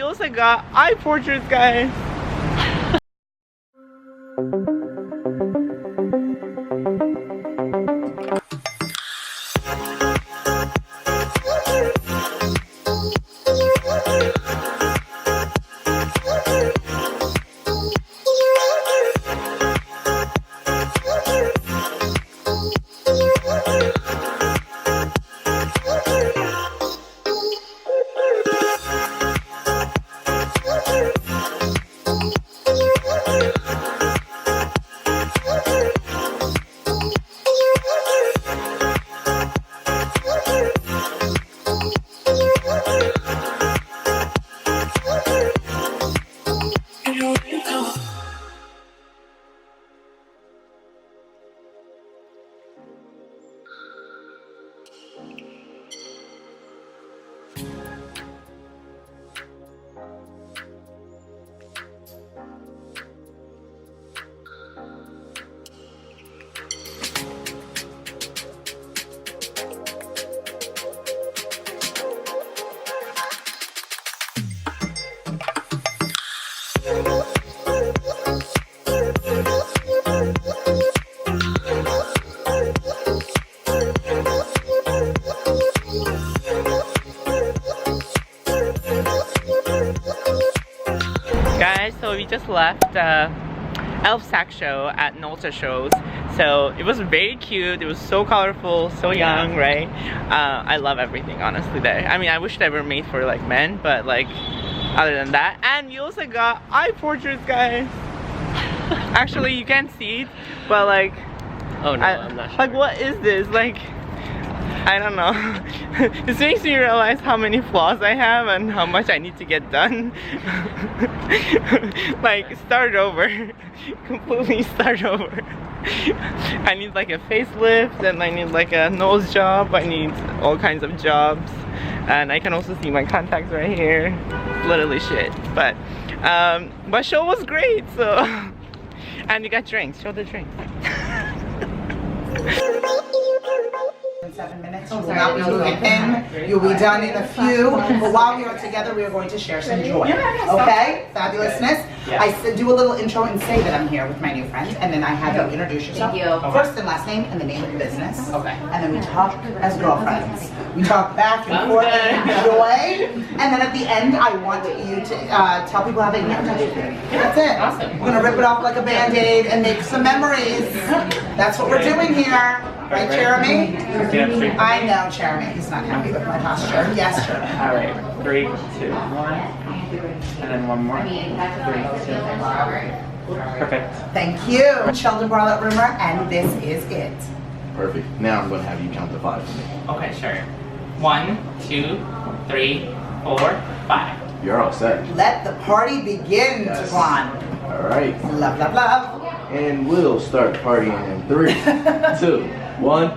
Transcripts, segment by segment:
also got eye portraits, guys. Guys, so we just left Elf Sack show at Nolcha shows. So it was very cute, it was so colorful, so young, right? I love everything honestly there. I mean, I wish they were made for like men, but like other than that. And we also got eye portraits, guys. Actually, you can't see it, but like, oh no, I'm not sure. Like, what is this? Like, I don't know. This makes me realize how many flaws I have and how much I need to get done. Like, start over. Completely start over. I need like a facelift, and I need like a nose job. I need all kinds of jobs. And I can also see my contacts right here. Literally shit. But show was great, so. And you got drinks. Show the drinks. 7 minutes. You will not be moving in. You'll be done in a few. But while we are together, we are going to share some joy. Okay? Fabulousness. I do a little intro and say that I'm here with my new friend, and then I have you introduce yourself. First and last name and the name of your business. Okay. And then we talk as girlfriends. We talk back and forth and enjoy. And then at the end, I want you to tell people how they met you. That's it. Awesome. We're gonna rip it off like a Band-Aid and make some memories. That's what we're doing here. Right, Jeremy? I know, Jeremy. He's not happy with my posture. Yes, Jeremy. All right. 3, 2, 1. And then one more. 3, 2. Perfect. Thank you. Sheldon Bartlett Rumor, and this is it. Perfect. Now I'm going to have you count to 5 for me. Okay, sure. 1, 2, 3, 4, 5. You're all set. Let the party begin, Yes. Taquan. All right. Love, love, love. And we'll start partying in 3, 2, 1.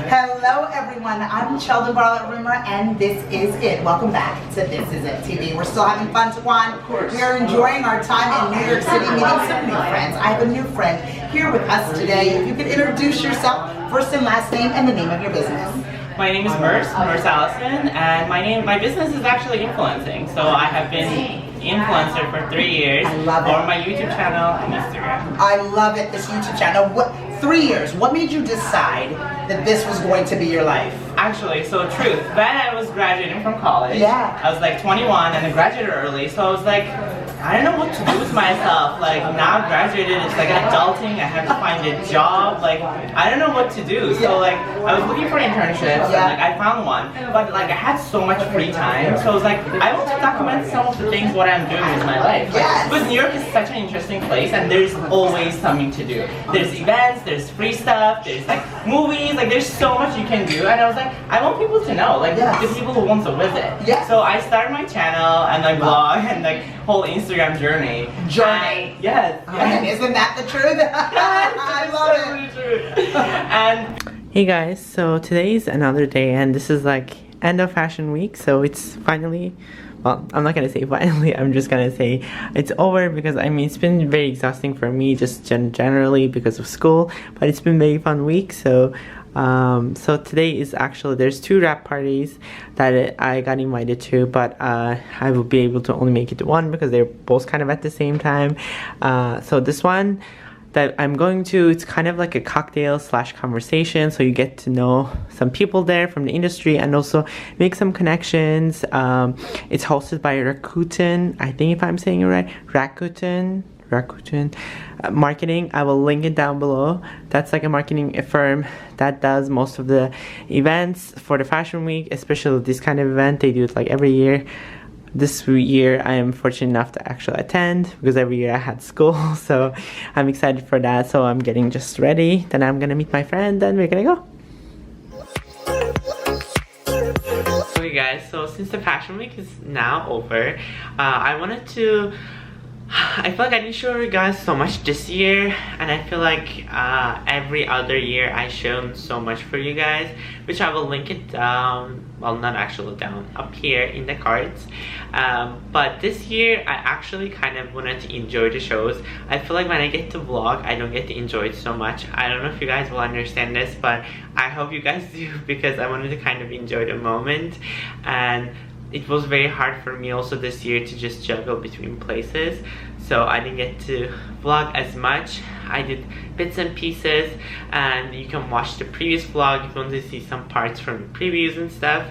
Hello, everyone. I'm Sheldon Bartlett Rumor, and this is it. Welcome back to This Is It TV. We're still having fun, Taquan. Of course. We are enjoying our time in New York City, meeting some new friends. I have a new friend here with us today. If you could introduce yourself, first and last name, and the name of your business. My name is Murs Alison, and my business is actually influencing. So I have been influencer for 3 years. I love it. On my YouTube channel and Instagram. I love it, this YouTube channel. 3 years, what made you decide that this was going to be your life? Actually, so truth, when I was graduating from college, Yeah. I was like 21 and I graduated early, so I was like, I don't know what to do with myself. Like, now I've graduated, it's like adulting, I have to find a job, like, I don't know what to do. So like, I was looking for internships, and like, I found one, but like, I had so much free time, so I was like, I want to document some of the things, what I'm doing with my life. Yes. Because New York is such an interesting place, and there's always something to do. There's events, there's free stuff, there's like movies, like there's so much you can do, and I was like, I want people to know, like the people who want to visit. Yes. So I started my channel and like vlog and like whole Instagram journey. And, yes. And isn't that the truth? I love it. And Hey guys, so today is another day, and this is like end of fashion week, so it's finally, well, I'm not gonna say finally, I'm just gonna say it's over, because I mean, it's been very exhausting for me just generally because of school, but it's been a very fun week. So So today is actually, there's 2 wrap parties that I got invited to, but I will be able to only make it to one because they're both kind of at the same time. So this one that I'm going to, it's kind of like a cocktail / conversation, so you get to know some people there from the industry and also make some connections. It's hosted by Rakuten, I think if I'm saying it right, Rakuten Marketing. I will link it down below. That's like a marketing firm that does most of the events for the fashion week, especially this kind of event. They do it like every year. This year I am fortunate enough to actually attend because every year I had school, so I'm excited for that. So I'm getting just ready, then I'm gonna meet my friend, then we're gonna go. Okay guys, so since the fashion week is now over, I wanted to, I feel like I didn't show you guys so much this year, and I feel like every other year I shown so much for you guys, which I will link it down, well not actually down, up here in the cards. But this year I actually kind of wanted to enjoy the shows. I feel like when I get to vlog, I don't get to enjoy it so much. I don't know if you guys will understand this, but I hope you guys do, because I wanted to kind of enjoy the moment. And it was very hard for me also this year to just juggle between places, so I didn't get to vlog as much. I did bits and pieces, and you can watch the previous vlog if you want to see some parts from the previews and stuff.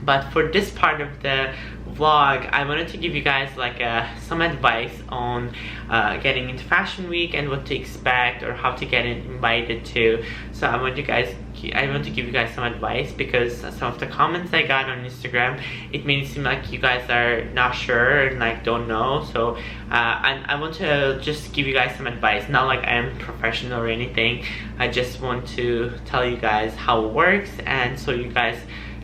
But for this part of the vlog, I wanted to give you guys like some advice on getting into fashion week and what to expect or how to get invited to. So I want to give you guys some advice, because some of the comments I got on Instagram, it made it seem like you guys are not sure and like don't know. So I want to just give you guys some advice, not like I'm professional or anything. I just want to tell you guys how it works, and so you guys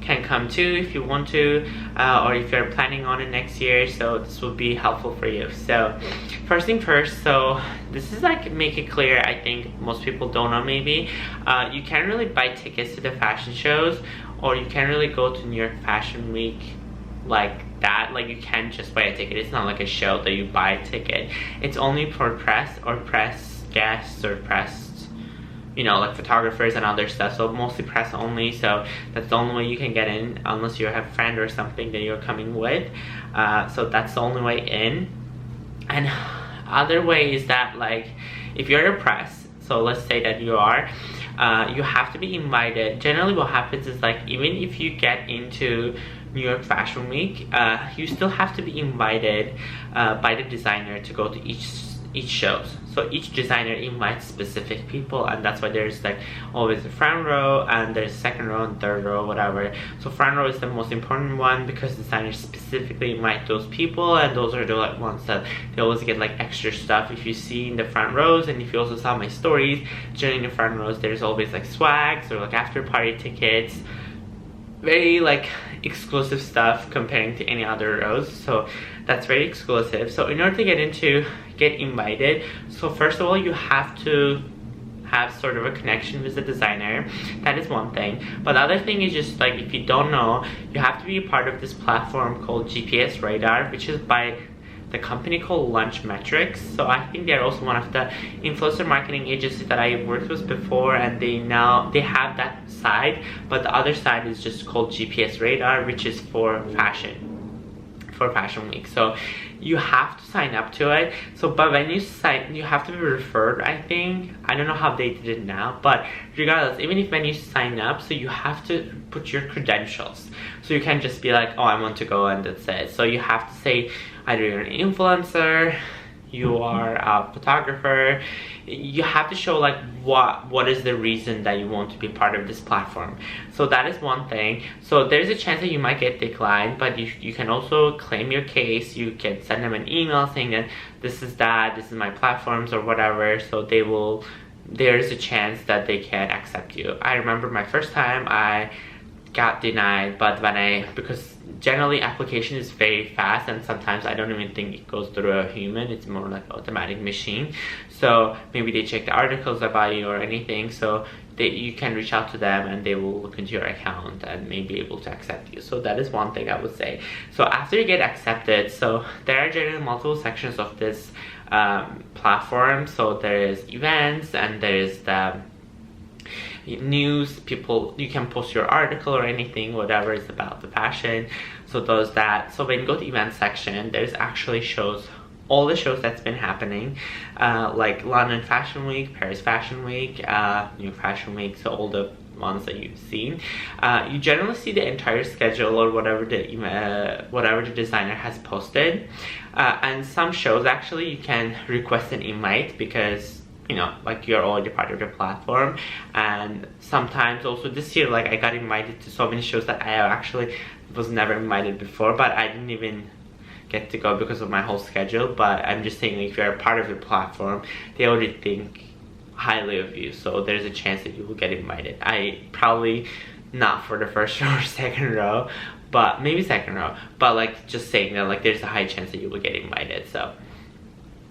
can come too if you want to, or if you're planning on it next year, so this will be helpful for you. So first thing first, so this is like, make it clear, I think most people don't know maybe, you can't really buy tickets to the fashion shows, or you can't really go to New York Fashion Week like that. Like you can't just buy a ticket. It's not like a show that you buy a ticket. It's only for press or press guests or press, you know, like photographers and other stuff, so mostly press only. So that's the only way you can get in, unless you have a friend or something that you're coming with. So that's the only way in. And other way is that, like, if you're a press, so let's say that you are, you have to be invited. Generally what happens is, like, even if you get into New York Fashion Week, you still have to be invited by the designer to go to each shows. So each designer invites specific people, and that's why there's like always a front row, and there's second row and third row, whatever. So front row is the most important one, because designers specifically invite those people, and those are the like ones that they always get like extra stuff. If you see in the front rows, and if you also saw my stories, during the front rows there's always like swags or like after party tickets, very like exclusive stuff comparing to any other rows. So that's very exclusive. So in order to get invited, so first of all you have to have sort of a connection with the designer. That is one thing. But the other thing is just like, if you don't know, you have to be a part of this platform called GPS Radar, which is by the company called Lunch Metrics. So I think they're also one of the influencer marketing agencies that I worked with before, and they have that side, but the other side is just called GPS Radar, which is for fashion week. So you have to sign up to it. So but when you have to be referred, I think. I don't know how they did it now, but regardless, even if when you sign up, so you have to put your credentials. So you can't just be like, oh, I want to go and that's it. So you have to say either you're an influencer, you are a photographer. You have to show like what is the reason that you want to be part of this platform. So that is one thing. So there's a chance that you might get declined, but you can also claim your case. You can send them an email saying that this is my platforms or whatever. So there's a chance that they can accept you. I remember my first time I got denied, but because generally application is very fast, and sometimes I don't even think it goes through a human, it's more like automatic machine. So maybe they check the articles about you or anything, so you can reach out to them and they will look into your account and may be able to accept you. So that is one thing I would say. So after you get accepted, so there are generally multiple sections of this platform. So there is events, and there is the news, you can post your article or anything, whatever is about the fashion. So does that. So when you go to event section, there's actually shows, all the shows that's been happening, like London Fashion Week, Paris Fashion Week, New York Fashion Week, so all the ones that you've seen. You generally see the entire schedule or whatever the designer has posted. And some shows actually you can request an invite because, you know, like you're already part of the platform. And sometimes also this year, like I got invited to so many shows that I actually was never invited before, but I didn't even get to go because of my whole schedule. But I'm just saying, like, if you're a part of the platform, they already think highly of you, so there's a chance that you will get invited. I probably not for the first row or second row, but maybe second row, but like just saying that, like, there's a high chance that you will get invited. So,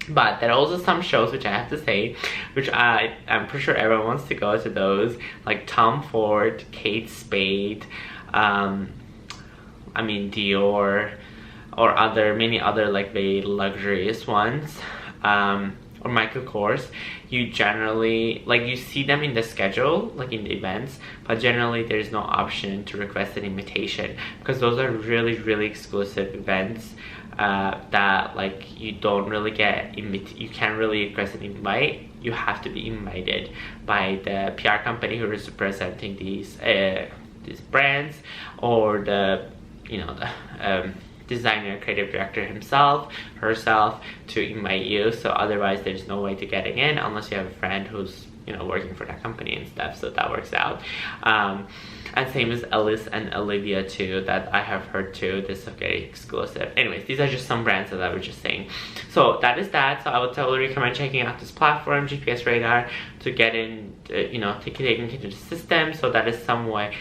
but there are also some shows which I have to say, which I'm pretty sure everyone wants to go to those, like Tom Ford, Kate Spade, I mean Dior, or many other like very luxurious ones, or Michael Kors. You generally, like, you see them in the schedule, like in the events, but generally there's no option to request an invitation because those are really exclusive events that, like, you don't really get you can't really request an invite. You have to be invited by the PR company who is representing these brands, or the, you know, the designer, creative director himself, herself, to invite you. So otherwise there's no way to getting in unless you have a friend who's, you know, working for that company and stuff, so that works out. And same as Alice and Olivia too, that I have heard too. This is very exclusive. Anyways, these are just some brands that I was just saying. So that is that. So I would totally recommend checking out this platform, GPS Radar, to get in, you know, to get into the system. So that is some way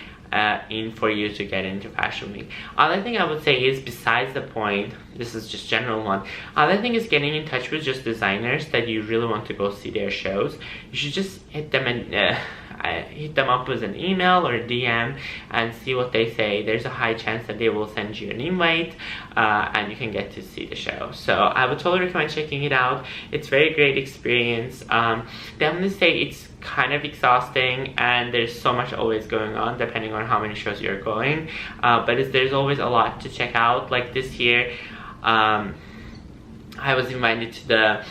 in for you to get into Fashion Week. Other thing I would say is, besides the point, this is just general one, other thing is getting in touch with just designers that you really want to go see their shows. You should just hit them and hit them up with an email or a DM and see what they say. There's a high chance that they will send you an invite, and you can get to see the show. So I would totally recommend checking it out. It's a very great experience. Definitely say it's kind of exhausting and there's so much always going on depending on how many shows you're going, but there's always a lot to check out. Like this year, I was invited to the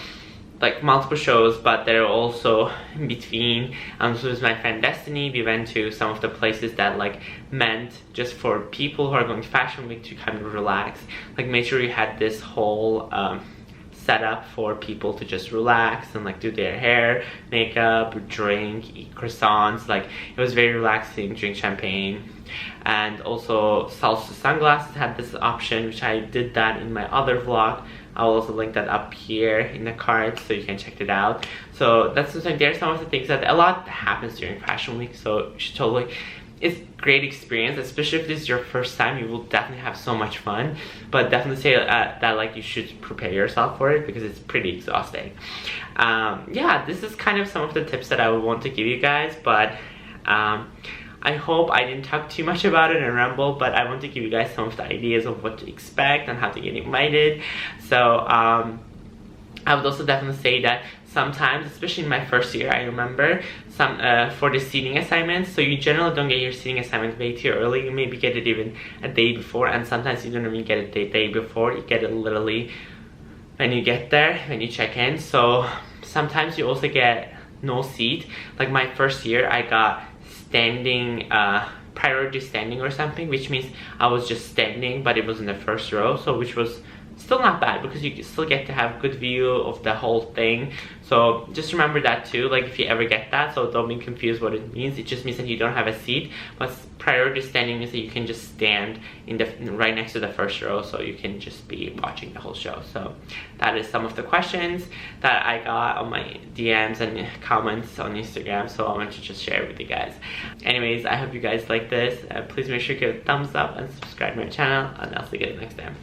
multiple shows, but they're also in between. So with my friend Destiny, we went to some of the places that like meant just for people who are going to Fashion Week to kind of relax. Like made sure you had this whole setup for people to just relax and like do their hair, makeup, drink, eat croissants. Like it was very relaxing, drink champagne. And also Salsa Sunglasses had this option, which I did that in my other vlog. I'll also link that up here in the cards so you can check it out. So that's something. There's some of the things that a lot happens during Fashion Week, so you should totally, it's a great experience, especially if this is your first time. You will definitely have so much fun, but definitely say that like you should prepare yourself for it because it's pretty exhausting. Yeah, this is kind of some of the tips that I would want to give you guys, but I hope I didn't talk too much about it and ramble, but I want to give you guys some of the ideas of what to expect and how to get invited. So I would also definitely say that sometimes, especially in my first year, I remember some for the seating assignments, so you generally don't get your seating assignment way too early. You maybe get it even a day before, and sometimes you don't even get it the day before. You get it literally when you get there, when you check in. So sometimes you also get no seat. Like my first year, I got standing, priority standing or something, which means I was just standing, but it was in the first row, so which was still not bad because you still get to have good view of the whole thing. So just remember that too, like if you ever get that, so don't be confused what it means. It just means that you don't have a seat, but priority standing means that you can just stand in the right next to the first row, so you can just be watching the whole show. So that is some of the questions that I got on my DMs and comments on Instagram, so I wanted to just share it with you guys. Anyways, I hope you guys like this. Please make sure to give it a thumbs up and subscribe to my channel, and I'll see you guys next time.